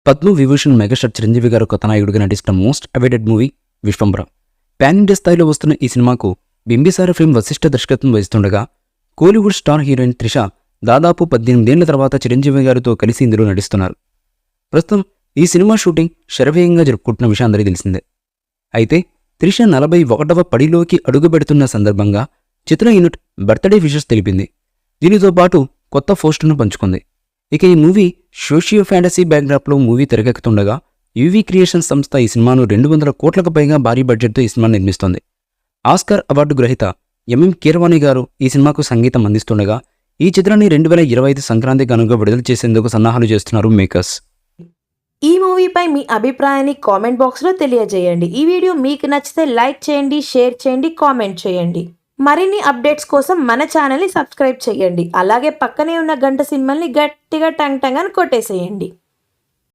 Padma Vibhushan megastar Chiranjeevi గారు కథానాయకుడిగా నటిస్తున్న most awaited movie Vishwambhara. Pan India స్థాయిలో వస్తున్న ఈ సినిమాకు బింబిసార ఫిల్మ్ వశిష్ఠ దర్శకత్వం వహిస్తుండగా కోలీవుడ్ స్టార్ హీరోయిన్ త్రిష దాదాపు 18 ఏళ్ల తర్వాత చిరంజీవి గారితో కలిసి ఇందులో నటిస్తున్నారు. ప్రస్తుతం ఈ సినిమా షూటింగ్ శరవేగంగా జరుపుకుంటున్న విషయం అందరికీ తెలిసిందే. అయితే త్రిష 41వ పడిలోకి అడుగుపెడుతున్న సందర్భంగా చిత్ర యూనిట్ బర్త్డే విషెస్ తెలిపింది. దీనితో పాటు కొత్త పోస్టును పంచుకుంది. ఇక ఈ మూవీ సోషియో ఫ్యాంటసీ బ్యాక్డ్రాప్లో మూవీ తెరకెక్కుతుండగా యూవీ క్రియేషన్స్ సంస్థ ఈ సినిమాను 200 కోట్లకు పైగా భారీ బడ్జెట్తో ఈ సినిమాను నిర్మిస్తోంది. ఆస్కార్ అవార్డు గ్రహీత ఎంఎం కీరవాణి గారు ఈ సినిమాకు సంగీతం అందిస్తుండగా ఈ చిత్రాన్ని 2025 సంక్రాంతి కానుకగా విడుదల చేసేందుకు సన్నాహాలు చేస్తున్నారు మేకర్స్. ఈ మూవీపై మీ అభిప్రాయాన్ని కామెంట్ బాక్స్లో తెలియజేయండి. ఈ వీడియో మీకు నచ్చితే లైక్ చేయండి, షేర్ చేయండి, కామెంట్ చేయండి. మరిన్ని అప్డేట్స్ కోసం మన ఛానల్ని సబ్స్క్రైబ్ చేయండి. అలాగే పక్కనే ఉన్న గంట సింబల్ని గట్టిగా టంగ్ టంగ్ అని కొట్టేసేయండి.